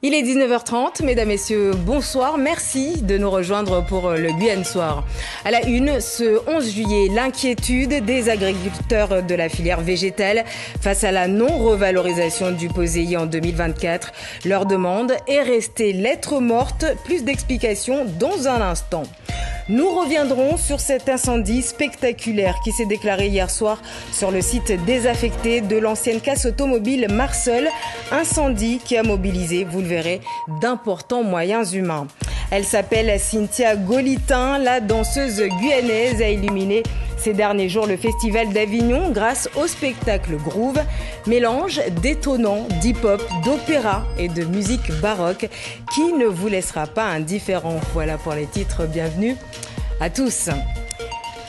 Il est 19h30, mesdames, messieurs, bonsoir. Merci de nous rejoindre pour le Guyane Soir. À la une, ce 11 juillet, l'inquiétude des agriculteurs de la filière végétale face à la non-revalorisation du POSEI en 2024. Leur demande est restée lettre morte. Plus d'explications dans un instant. Nous reviendrons sur cet incendie spectaculaire qui s'est déclaré hier soir sur le site désaffecté de l'ancienne casse automobile Marseul. Incendie qui a mobilisé, vous le verrez, d'importants moyens humains. Elle s'appelle Cynthia Golitin. La danseuse guyanaise a illuminé ces derniers jours le Festival d'Avignon grâce au spectacle Groove, mélange détonnant d'hip-hop, d'opéra et de musique baroque qui ne vous laissera pas indifférent. Voilà pour les titres, bienvenue à tous.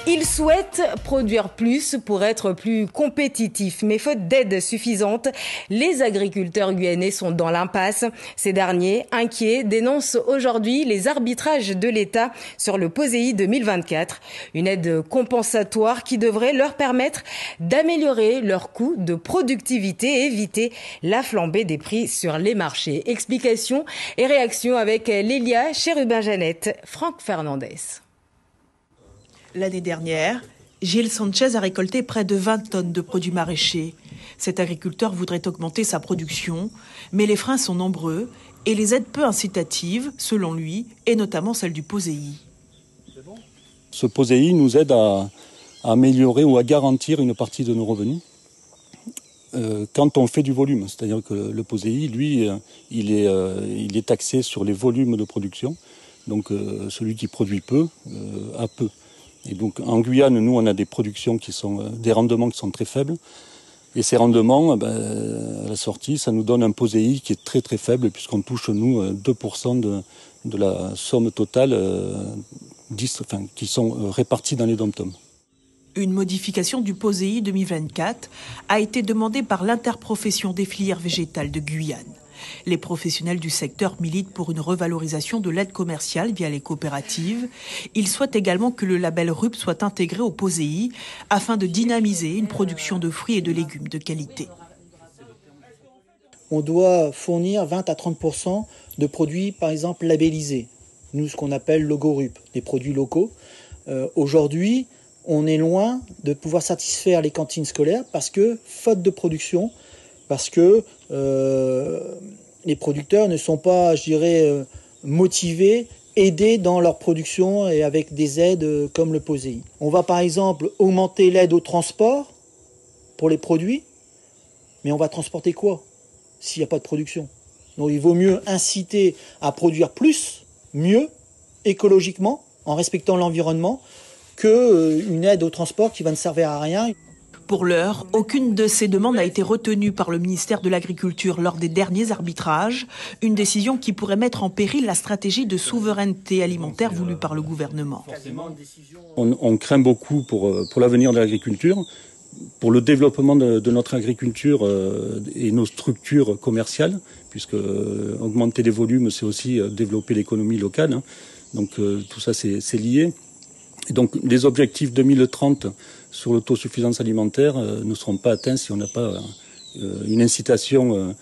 Ils souhaitent produire plus pour être plus compétitifs, mais faute d'aide suffisante, les agriculteurs guyanais sont dans l'impasse. Ces derniers, inquiets, dénoncent aujourd'hui les arbitrages de l'État sur le POSEI 2024, une aide compensatoire qui devrait leur permettre d'améliorer leurs coûts de productivité et éviter la flambée des prix sur les marchés. Explications et réactions avec Lélia Chérubin-Jeannette, Franck Fernandez. L'année dernière, Gilles Sanchez a récolté près de 20 tonnes de produits maraîchers. Cet agriculteur voudrait augmenter sa production, mais les freins sont nombreux et les aides peu incitatives, selon lui, et notamment celle du POSEI. Ce POSEI nous aide à améliorer ou à garantir une partie de nos revenus quand on fait du volume. C'est-à-dire que le POSEI, lui, il est taxé sur les volumes de production. Donc celui qui produit peu a peu. Et donc en Guyane, nous, on a des productions qui sont des rendements qui sont très faibles. Et ces rendements, à la sortie, ça nous donne un POSEI qui est très très faible puisqu'on touche, nous, 2% de la somme totale qui sont répartis dans les dom-toms. Une modification du POSEI 2024 a été demandée par l'interprofession des filières végétales de Guyane. Les professionnels du secteur militent pour une revalorisation de l'aide commerciale via les coopératives. Ils souhaitent également que le label RUP soit intégré au POSEI afin de dynamiser une production de fruits et de légumes de qualité. On doit fournir 20 à 30% de produits, par exemple, labellisés. Nous, ce qu'on appelle logo RUP, des produits locaux. Aujourd'hui, on est loin de pouvoir satisfaire les cantines scolaires parce que, faute de production, parce que les producteurs ne sont pas, je dirais, motivés, aidés dans leur production et avec des aides comme le POSEI. On va par exemple augmenter l'aide au transport pour les produits, mais on va transporter quoi s'il n'y a pas de production? Donc il vaut mieux inciter à produire plus, mieux, écologiquement, en respectant l'environnement, qu'une aide au transport qui va ne servir à rien. Pour l'heure, aucune de ces demandes n'a été retenue par le ministère de l'Agriculture lors des derniers arbitrages, une décision qui pourrait mettre en péril la stratégie de souveraineté alimentaire voulue par le gouvernement. On craint beaucoup pour l'avenir de l'agriculture, pour le développement de notre agriculture et nos structures commerciales, puisque augmenter les volumes, c'est aussi développer l'économie locale. Donc tout ça, c'est lié. Et donc les objectifs 2030 sur l'autosuffisance alimentaire ne seront pas atteints si on n'a pas une incitation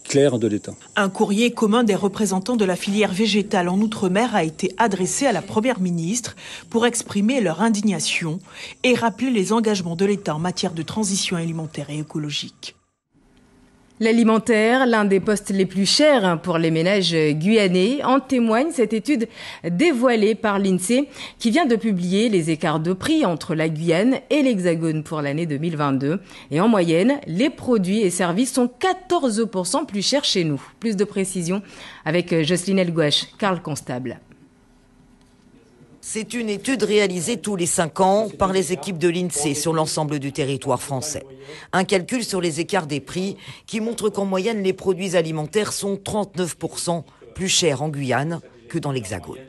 claire de l'État. Un courrier commun des représentants de la filière végétale en Outre-mer a été adressé à la Première ministre pour exprimer leur indignation et rappeler les engagements de l'État en matière de transition alimentaire et écologique. L'alimentaire, l'un des postes les plus chers pour les ménages guyanais, en témoigne cette étude dévoilée par l'INSEE qui vient de publier les écarts de prix entre la Guyane et l'Hexagone pour l'année 2022. Et en moyenne, les produits et services sont 14% plus chers chez nous. Plus de précisions avec Jocelyne Elgouache, Karl Constable. C'est une étude réalisée tous les 5 ans par les équipes de l'INSEE sur l'ensemble du territoire français. Un calcul sur les écarts des prix qui montre qu'en moyenne, les produits alimentaires sont 39% plus chers en Guyane que dans l'Hexagone.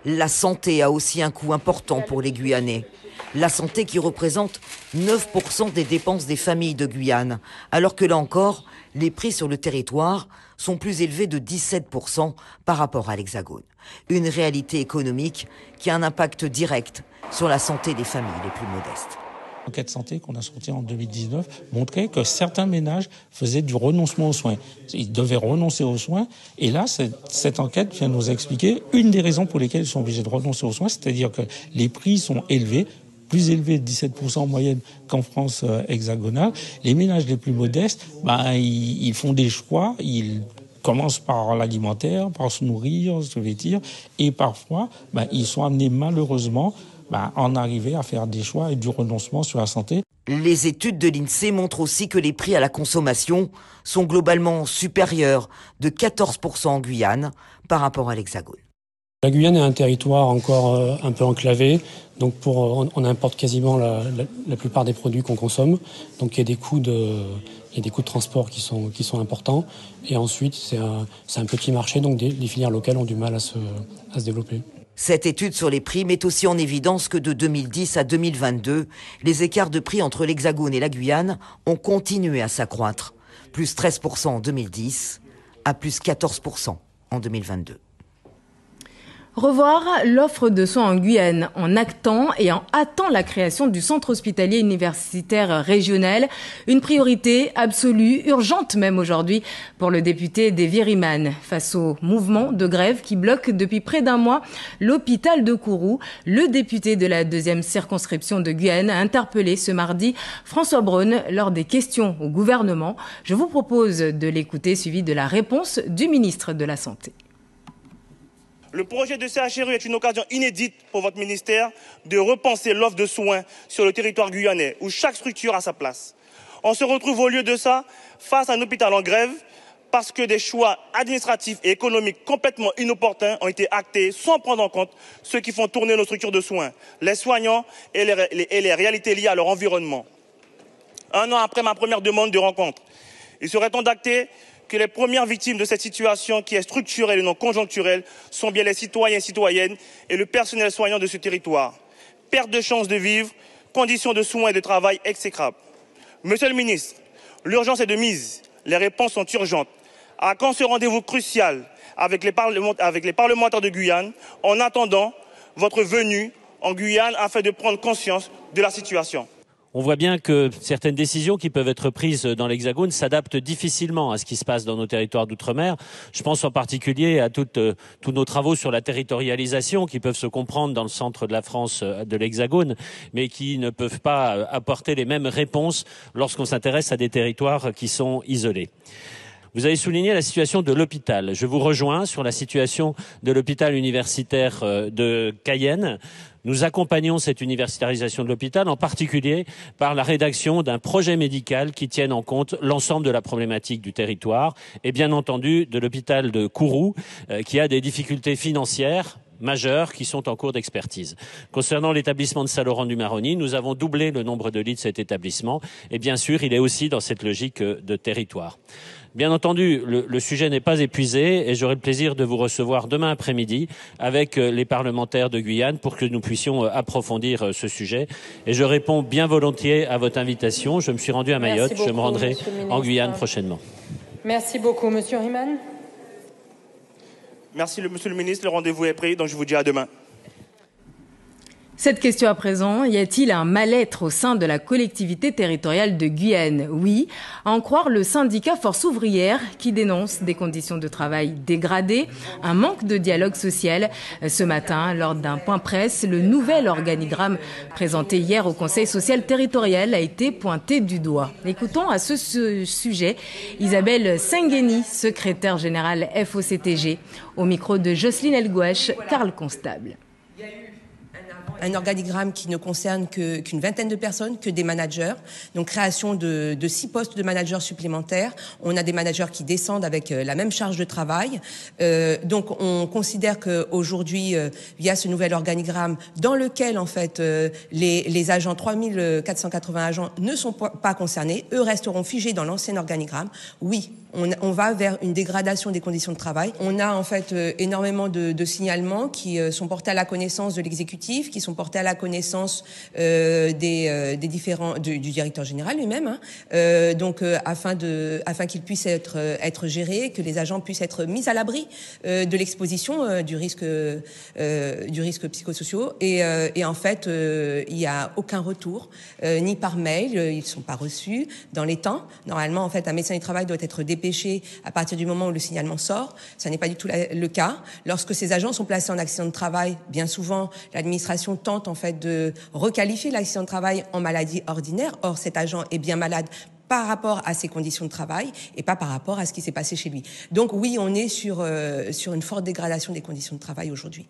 La santé a aussi un coût important pour les Guyanais. La santé qui représente 9% des dépenses des familles de Guyane, alors que là encore, les prix sur le territoire sont plus élevés de 17% par rapport à l'Hexagone. Une réalité économique qui a un impact direct sur la santé des familles les plus modestes. L'enquête santé qu'on a sortie en 2019 montrait que certains ménages faisaient du renoncement aux soins. Ils devaient renoncer aux soins. Et là, cette enquête vient nous expliquer une des raisons pour lesquelles ils sont obligés de renoncer aux soins, c'est-à-dire que les prix sont élevés, plus élevés de 17% en moyenne qu'en France hexagonale. Les ménages les plus modestes, ils font des choix, ils commencent par l'alimentaire, par se nourrir, se vêtir, et parfois, ils sont amenés malheureusement en arriver à faire des choix et du renoncement sur la santé. Les études de l'INSEE montrent aussi que les prix à la consommation sont globalement supérieurs de 14% en Guyane par rapport à l'Hexagone. La Guyane est un territoire encore un peu enclavé, donc on importe quasiment la plupart des produits qu'on consomme, donc il y a des coûts de transport qui sont importants, et ensuite c'est un petit marché, donc les filières locales ont du mal à se développer. Cette étude sur les prix met aussi en évidence que de 2010 à 2022, les écarts de prix entre l'Hexagone et la Guyane ont continué à s'accroître. Plus 13% en 2010 à plus 14% en 2022. Revoir l'offre de soins en Guyane en actant et en hâtant la création du centre hospitalier universitaire régional. Une priorité absolue, urgente même aujourd'hui pour le député Davy Riemann. Face au mouvement de grève qui bloque depuis près d'un mois l'hôpital de Kourou, le député de la 2e circonscription de Guyane a interpellé ce mardi François Braun lors des questions au gouvernement. Je vous propose de l'écouter, suivi de la réponse du ministre de la Santé. Le projet de CHRU est une occasion inédite pour votre ministère de repenser l'offre de soins sur le territoire guyanais, où chaque structure a sa place. On se retrouve au lieu de ça face à un hôpital en grève parce que des choix administratifs et économiques complètement inopportuns ont été actés sans prendre en compte ceux qui font tourner nos structures de soins, les soignants et les réalités liées à leur environnement. 1 an après ma première demande de rencontre, il serait temps d'acter que les premières victimes de cette situation qui est structurelle et non conjoncturelle sont bien les citoyens et citoyennes et le personnel soignant de ce territoire. Perte de chance de vivre, conditions de soins et de travail exécrables. Monsieur le ministre, l'urgence est de mise, les réponses sont urgentes. À quand ce rendez-vous crucial avec les parlementaires de Guyane, en attendant votre venue en Guyane afin de prendre conscience de la situation? On voit bien que certaines décisions qui peuvent être prises dans l'Hexagone s'adaptent difficilement à ce qui se passe dans nos territoires d'outre-mer. Je pense en particulier à tous nos travaux sur la territorialisation qui peuvent se comprendre dans le centre de la France de l'Hexagone, mais qui ne peuvent pas apporter les mêmes réponses lorsqu'on s'intéresse à des territoires qui sont isolés. Vous avez souligné la situation de l'hôpital. Je vous rejoins sur la situation de l'hôpital universitaire de Cayenne. Nous accompagnons cette universitarisation de l'hôpital, en particulier par la rédaction d'un projet médical qui tienne en compte l'ensemble de la problématique du territoire et bien entendu de l'hôpital de Kourou qui a des difficultés financières majeures qui sont en cours d'expertise. Concernant l'établissement de Saint-Laurent-du-Maroni, nous avons doublé le nombre de lits de cet établissement et bien sûr, il est aussi dans cette logique de territoire. Bien entendu, le sujet n'est pas épuisé et j'aurai le plaisir de vous recevoir demain après-midi avec les parlementaires de Guyane pour que nous puissions approfondir ce sujet. Et je réponds bien volontiers à votre invitation. Je me suis rendu à Mayotte, je me rendrai en Guyane prochainement. Merci beaucoup, Monsieur Riemann. Merci, Monsieur le ministre. Le rendez-vous est pris, donc je vous dis à demain. Cette question à présent, y a-t-il un mal-être au sein de la collectivité territoriale de Guyane? Oui, à en croire le syndicat Force ouvrière qui dénonce des conditions de travail dégradées, un manque de dialogue social. Ce matin, lors d'un point presse, le nouvel organigramme présenté hier au Conseil social territorial a été pointé du doigt. Écoutons à ce sujet Isabelle Sengheni, secrétaire générale FOCTG, au micro de Jocelyne Elgouache, Karl Constable. Un organigramme qui ne concerne qu'une vingtaine de personnes, que des managers. Donc création de 6 postes de managers supplémentaires. On a des managers qui descendent avec la même charge de travail. Donc on considère qu'aujourd'hui, via ce nouvel organigramme, dans lequel en fait les agents, 3480 agents, ne sont pas concernés, eux resteront figés dans l'ancien organigramme. Oui, on va vers une dégradation des conditions de travail. On a en fait énormément de signalements qui sont portés à la connaissance de l'exécutif, qui sont portés à la connaissance des différents du directeur général lui-même, afin qu'il puisse être géré, que les agents puissent être mis à l'abri de l'exposition du risque psychosocial. Et en fait, il n'y a aucun retour, ni par mail, ils ne sont pas reçus dans les temps. Normalement, en fait, un médecin du travail doit être dépêché à partir du moment où le signalement sort. Ça n'est pas du tout le cas. Lorsque ces agents sont placés en accident de travail, bien souvent, l'administration tente en fait de requalifier l'accident de travail en maladie ordinaire. Or, cet agent est bien malade par rapport à ses conditions de travail et pas par rapport à ce qui s'est passé chez lui. Donc oui, on est sur une forte dégradation des conditions de travail aujourd'hui.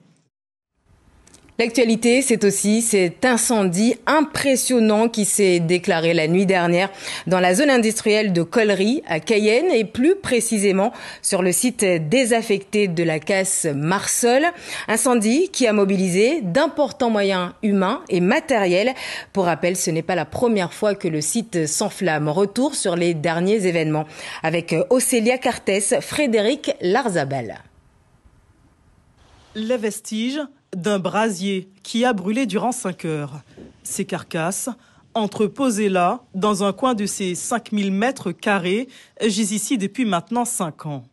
L'actualité, c'est aussi cet incendie impressionnant qui s'est déclaré la nuit dernière dans la zone industrielle de Collery à Cayenne et plus précisément sur le site désaffecté de la casse Marsol. Incendie qui a mobilisé d'importants moyens humains et matériels. Pour rappel, ce n'est pas la première fois que le site s'enflamme. Retour sur les derniers événements avec Océlia Cartès, Frédéric Larzabal. Les vestiges d'un brasier qui a brûlé durant 5 heures. Ces carcasses, entreposées là, dans un coin de ces 5000 mètres carrés, gisent ici depuis maintenant 5 ans.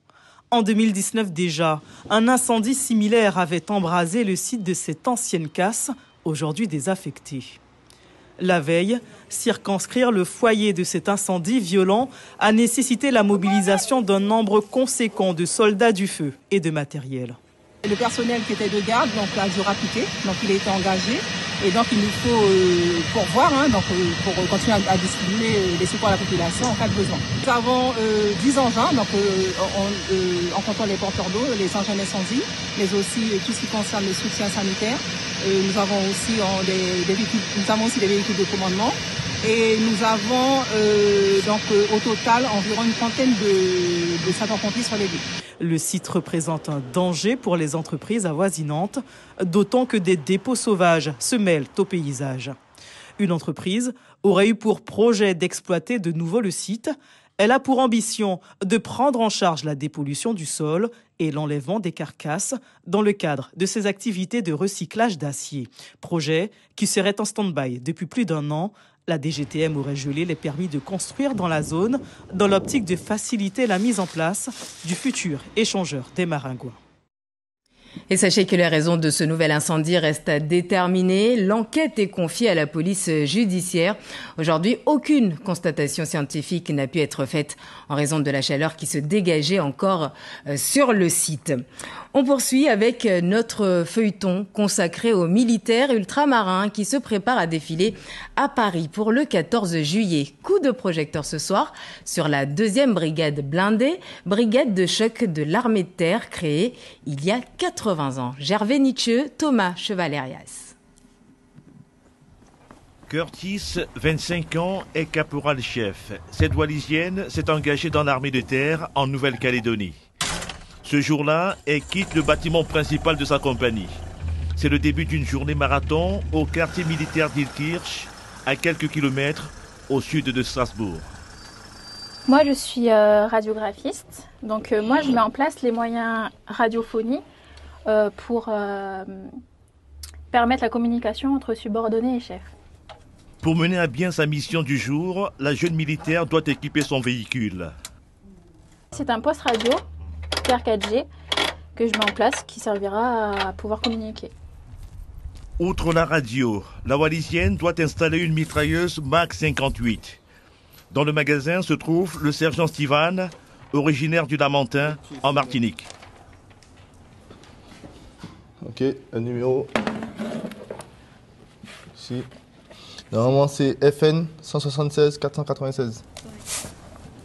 En 2019 déjà, un incendie similaire avait embrasé le site de cette ancienne casse, aujourd'hui désaffectée. La veille, circonscrire le foyer de cet incendie violent a nécessité la mobilisation d'un nombre conséquent de soldats du feu et de matériel. Le personnel qui était de garde a dû rappliquer, donc il a été engagé et donc il nous faut pourvoir pour continuer à distribuer les secours à la population en cas de besoin. Nous avons 10 engins, en comptant les porteurs d'eau, les engins d'incendie, mais aussi tout ce qui concerne le soutien sanitaire. Nous avons aussi des véhicules de commandement. Et nous avons au total environ une trentaine de sapeurs-pompiers sur les lieux. Le site représente un danger pour les entreprises avoisinantes, d'autant que des dépôts sauvages se mêlent au paysage. Une entreprise aurait eu pour projet d'exploiter de nouveau le site. Elle a pour ambition de prendre en charge la dépollution du sol et l'enlèvement des carcasses dans le cadre de ses activités de recyclage d'acier. Projet qui serait en stand-by depuis plus d'1 an. La DGTM aurait gelé les permis de construire dans la zone dans l'optique de faciliter la mise en place du futur échangeur des Maringouins. Et sachez que les raisons de ce nouvel incendie restent à déterminer. L'enquête est confiée à la police judiciaire. Aujourd'hui, aucune constatation scientifique n'a pu être faite en raison de la chaleur qui se dégageait encore sur le site. On poursuit avec notre feuilleton consacré aux militaires ultramarins qui se préparent à défiler à Paris pour le 14 juillet. Coup de projecteur ce soir sur la 2e brigade blindée, brigade de choc de l'armée de terre créée il y a 80 ans. Gervais Nietzsche, Thomas Chevalerias. Curtis, 25 ans, est caporal-chef. Cette Wallisienne s'est engagée dans l'armée de terre en Nouvelle-Calédonie. Ce jour-là, elle quitte le bâtiment principal de sa compagnie. C'est le début d'une journée marathon au quartier militaire d'Ilkirch, à quelques kilomètres au sud de Strasbourg. Moi, je suis radiographiste. Donc, moi, je mets en place les moyens radiophonie pour permettre la communication entre subordonnés et chefs. Pour mener à bien sa mission du jour, la jeune militaire doit équiper son véhicule. C'est un poste radio, Terre 4G, que je mets en place qui servira à pouvoir communiquer. Outre la radio, la Wallisienne doit installer une mitrailleuse Mach 58. Dans le magasin se trouve le sergent Steven, originaire du Lamentin, en Martinique. Ok, un numéro. Ici. Normalement, c'est FN 176 496.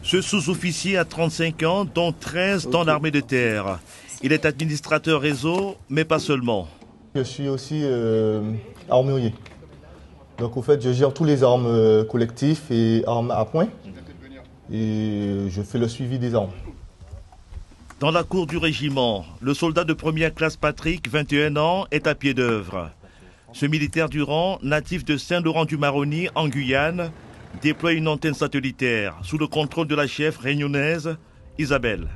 Ce sous-officier a 35 ans, dont 13 dans l'armée de terre. Il est administrateur réseau, mais pas seulement. Je suis aussi armurier. Donc, au fait, je gère tous les armes collectifs et armes à point. Et je fais le suivi des armes. Dans la cour du régiment, le soldat de première classe Patrick, 21 ans, est à pied d'œuvre. Ce militaire du rang, natif de Saint-Laurent-du-Maroni, en Guyane, déploie une antenne satellitaire sous le contrôle de la chef réunionnaise, Isabelle.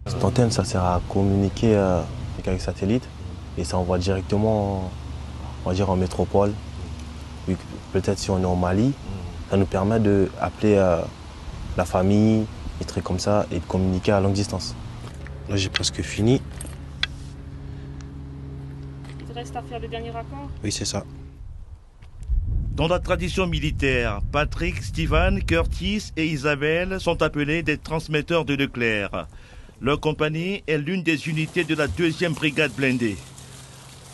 Cette antenne, ça sert à communiquer avec un satellite et ça envoie directement on va dire en métropole. Peut-être si on est au Mali, ça nous permet d'appeler la famille, des trucs comme ça, et de communiquer à longue distance. Là, j'ai presque fini. Il te reste à faire le dernier raccord? Oui, c'est ça. Dans la tradition militaire, Patrick, Steven, Curtis et Isabelle sont appelés des transmetteurs de Leclerc. Leur compagnie est l'une des unités de la 2e brigade blindée.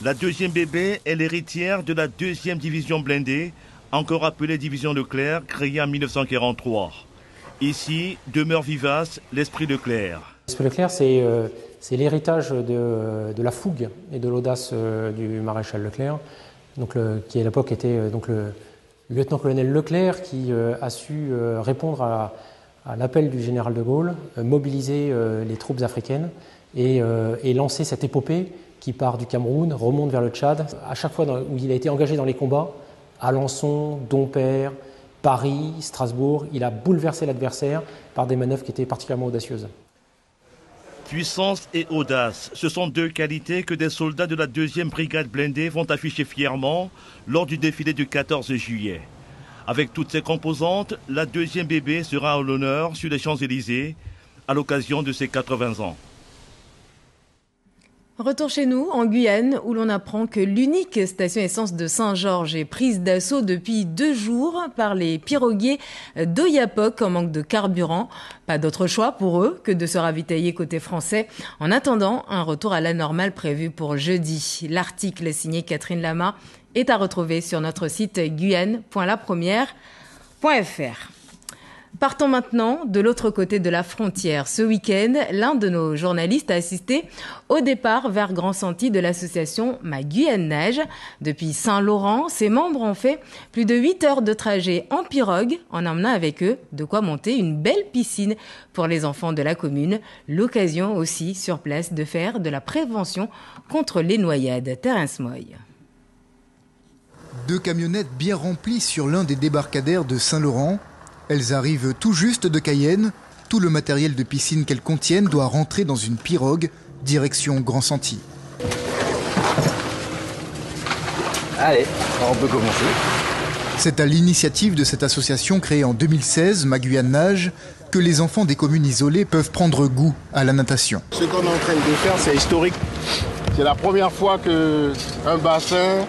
La 2e BB est l'héritière de la 2e division blindée, encore appelée division Leclerc, créée en 1943. Ici demeure vivace l'esprit Leclerc. L'esprit Leclerc, c'est l'héritage de la fougue et de l'audace du maréchal Leclerc, donc qui à l'époque était donc le lieutenant-colonel Leclerc qui a su répondre à l'appel du général de Gaulle, mobiliser les troupes africaines et lancer cette épopée qui part du Cameroun, remonte vers le Tchad. À chaque fois où il a été engagé dans les combats, Alençon, Dompierre, Paris, Strasbourg, il a bouleversé l'adversaire par des manœuvres qui étaient particulièrement audacieuses. Puissance et audace, ce sont 2 qualités que des soldats de la 2e brigade blindée vont afficher fièrement lors du défilé du 14 juillet. Avec toutes ses composantes, la 2e BB sera à l'honneur sur les Champs-Élysées à l'occasion de ses 80 ans. Retour chez nous, en Guyane, où l'on apprend que l'unique station essence de Saint-Georges est prise d'assaut depuis 2 jours par les piroguiers d'Oyapock en manque de carburant. Pas d'autre choix pour eux que de se ravitailler côté français en attendant un retour à la normale prévu pour jeudi. L'article signé Catherine Lama est à retrouver sur notre site guyane.lapremière.fr. Partons maintenant de l'autre côté de la frontière. Ce week-end, l'un de nos journalistes a assisté au départ vers Grand-Santi de l'association Ma Guyane Nage. Depuis Saint-Laurent, ses membres ont fait plus de 8 heures de trajet en pirogue en emmenant avec eux de quoi monter une belle piscine pour les enfants de la commune. L'occasion aussi sur place de faire de la prévention contre les noyades. Terence Moy. 2 camionnettes bien remplies sur l'un des débarcadères de Saint-Laurent. Elles arrivent tout juste de Cayenne. Tout le matériel de piscine qu'elles contiennent doit rentrer dans une pirogue, direction Grand-Santi. Allez, on peut commencer. C'est à l'initiative de cette association créée en 2016, Ma Guyane Nage, que les enfants des communes isolées peuvent prendre goût à la natation. Ce qu'on est en train de faire, c'est historique. C'est la première fois qu'un bassin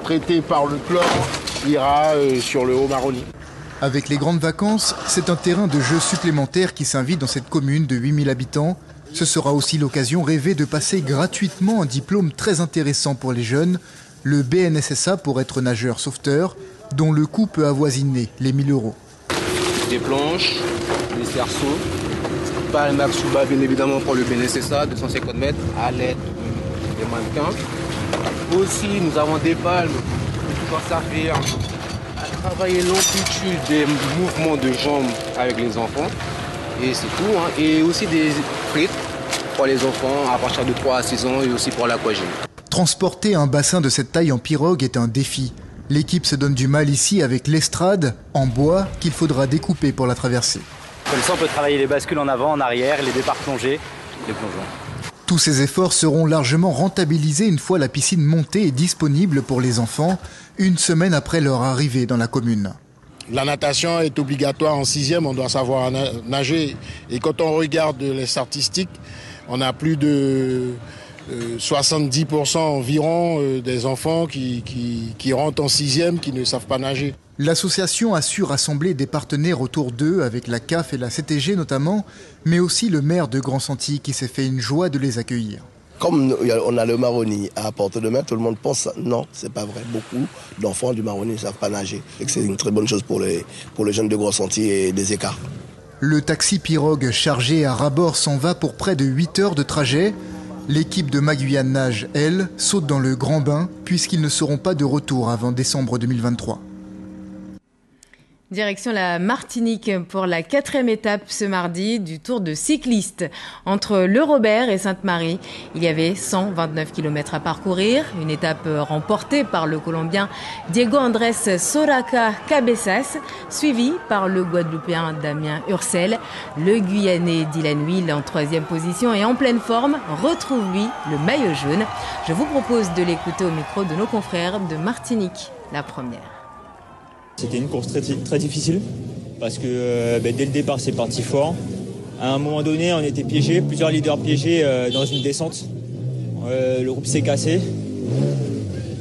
traité par le chlore ira sur le Haut-Maroni. Avec les grandes vacances, c'est un terrain de jeu supplémentaire qui s'invite dans cette commune de 8000 habitants. Ce sera aussi l'occasion rêvée de passer gratuitement un diplôme très intéressant pour les jeunes, le BNSSA pour être nageur sauveteur, dont le coût peut avoisiner les 1000 €. Des planches, des cerceaux, pas le max bas bien évidemment pour le BNSSA, 250 mètres, à l'aide des mannequins. Aussi, nous avons des palmes pour pouvoir servir à travailler l'amplitude des mouvements de jambes avec les enfants. Et c'est tout. Et aussi des frites pour les enfants à partir de 3 à 6 ans et aussi pour l'aquagym. Transporter un bassin de cette taille en pirogue est un défi. L'équipe se donne du mal ici avec l'estrade en bois qu'il faudra découper pour la traverser. Comme ça, on peut travailler les bascules en avant, en arrière, les départs plongés, les plongeons. Tous ces efforts seront largement rentabilisés une fois la piscine montée et disponible pour les enfants, une semaine après leur arrivée dans la commune. La natation est obligatoire en 6e, on doit savoir nager. Et quand on regarde les statistiques, on a plus de 70% environ des enfants qui rentrent en 6e qui ne savent pas nager. L'association a su rassembler des partenaires autour d'eux, avec la CAF et la CTG notamment, mais aussi le maire de Grand-Santi qui s'est fait une joie de les accueillir. Comme on a le Maroni à portée de main, tout le monde pense non, c'est pas vrai. Beaucoup d'enfants du Maroni ne savent pas nager. Et c'est une très bonne chose pour les jeunes de Grand-Santi et des écarts. Le taxi pirogue chargé à ras-bord s'en va pour près de 8 heures de trajet. L'équipe de Ma Guyane Nage, elle, saute dans le grand bain puisqu'ils ne seront pas de retour avant décembre 2023. Direction la Martinique pour la 4e étape ce mardi du Tour de cyclistes. Entre Le Robert et Sainte-Marie, il y avait 129 km à parcourir. Une étape remportée par le Colombien Diego Andrés Soraca Cabezas, suivi par le Guadeloupéen Damien Ursel. Le Guyanais Dylan Will en 3e position et en pleine forme retrouve lui le maillot jaune. Je vous propose de l'écouter au micro de nos confrères de Martinique, la première. C'était une course très difficile parce que dès le départ c'est parti fort. À un moment donné on était piégés, plusieurs leaders piégés dans une descente. Le groupe s'est cassé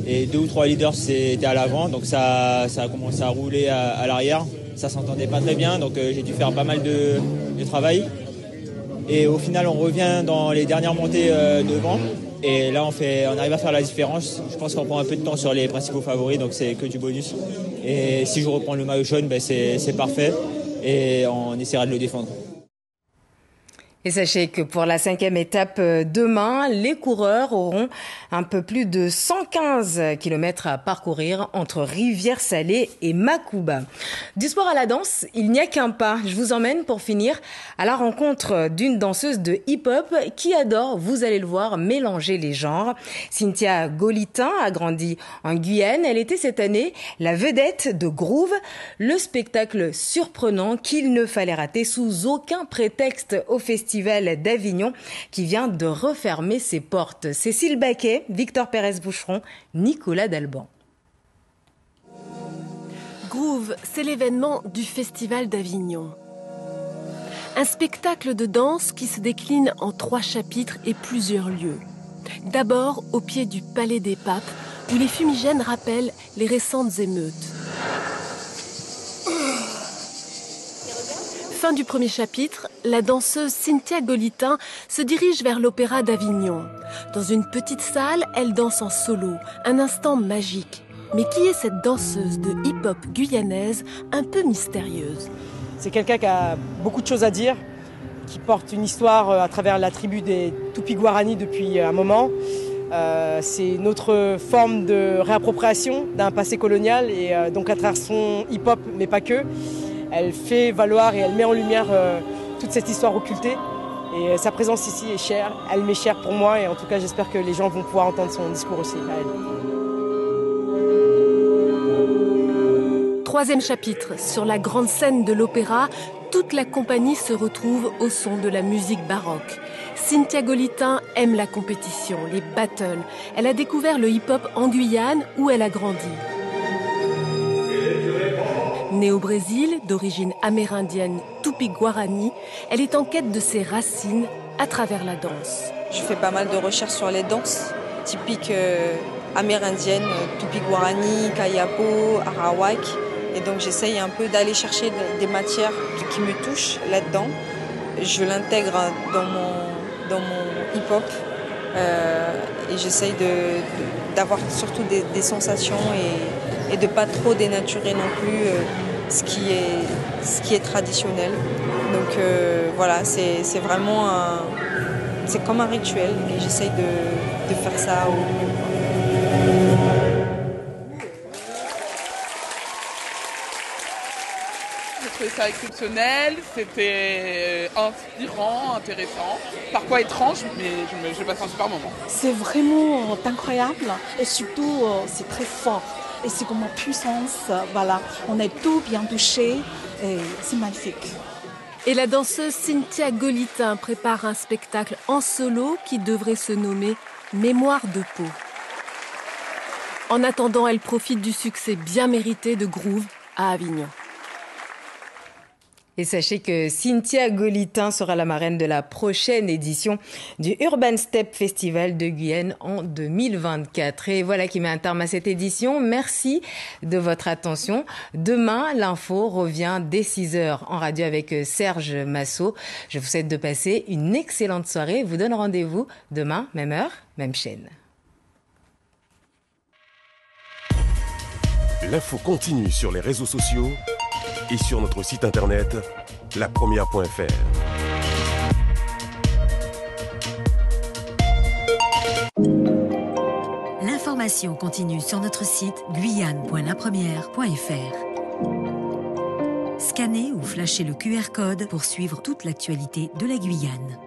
et 2 ou 3 leaders étaient à l'avant, donc ça a commencé à rouler à l'arrière. Ça s'entendait pas très bien, donc j'ai dû faire pas mal de travail. Et au final on revient dans les dernières montées devant. Et là, on arrive à faire la différence. Je pense qu'on prend un peu de temps sur les principaux favoris, donc c'est que du bonus. Et si je reprends le maillot jaune, c'est parfait. Et on essaiera de le défendre. Et sachez que pour la 5e étape demain, les coureurs auront un peu plus de 115 km à parcourir entre Rivière-Salée et Macouba. Du sport à la danse, il n'y a qu'un pas. Je vous emmène pour finir à la rencontre d'une danseuse de hip-hop qui adore, vous allez le voir, mélanger les genres. Cynthia Golitin a grandi en Guyane. Elle était cette année la vedette de Groove, le spectacle surprenant qu'il ne fallait rater sous aucun prétexte au Festival d'Avignon qui vient de refermer ses portes. Cécile Baquet, Victor Pérez-Boucheron, Nicolas Dalban. Groove, c'est l'événement du Festival d'Avignon. Un spectacle de danse qui se décline en 3 chapitres et plusieurs lieux. D'abord au pied du Palais des Papes, où les fumigènes rappellent les récentes émeutes. Fin du premier chapitre, la danseuse Cynthia Golitin se dirige vers l'Opéra d'Avignon. Dans une petite salle, elle danse en solo, un instant magique. Mais qui est cette danseuse de hip-hop guyanaise un peu mystérieuse? C'est quelqu'un qui a beaucoup de choses à dire, qui porte une histoire à travers la tribu des Tupi-Guarani depuis un moment. C'est notre forme de réappropriation d'un passé colonial et donc à travers son hip-hop, mais pas que. Elle fait valoir et elle met en lumière toute cette histoire occultée. Et sa présence ici est chère, elle m'est chère pour moi et en tout cas j'espère que les gens vont pouvoir entendre son discours aussi à elle. 3e chapitre, sur la grande scène de l'opéra, toute la compagnie se retrouve au son de la musique baroque. Cynthia Golitin aime la compétition, les battles. Elle a découvert le hip-hop en Guyane où elle a grandi. Née au Brésil, d'origine amérindienne Tupi-Guarani, elle est en quête de ses racines à travers la danse. Je fais pas mal de recherches sur les danses typiques amérindiennes, Tupi-Guarani, Kayapo, Arawak. Et donc j'essaye un peu d'aller chercher des matières qui me touchent là-dedans. Je l'intègre dans mon hip-hop et j'essaye d'avoir surtout des sensations et de pas trop dénaturer non plus ce qui est traditionnel. Donc voilà, c'est vraiment c'est comme un rituel et j'essaye de faire ça au mieux. J'ai trouvé ça exceptionnel, c'était inspirant, intéressant, parfois étrange, mais j'ai passé un super moment. C'est vraiment incroyable et surtout c'est très fort. Et c'est comme une puissance, voilà, on est tout bien touché et c'est magnifique. Et la danseuse Cynthia Golitin prépare un spectacle en solo qui devrait se nommer Mémoire de peau. En attendant, elle profite du succès bien mérité de Groove à Avignon. Et sachez que Cynthia Golitin sera la marraine de la prochaine édition du Urban Step Festival de Guyane en 2024. Et voilà qui met un terme à cette édition. Merci de votre attention. Demain, l'info revient dès 6h en radio avec Serge Massot. Je vous souhaite de passer une excellente soirée. Je vous donne rendez-vous demain, même heure, même chaîne. L'info continue sur les réseaux sociaux et sur notre site internet, lapremière.fr. L'information continue sur notre site guyane.lapremière.fr. Scannez ou flashez le QR code pour suivre toute l'actualité de la Guyane.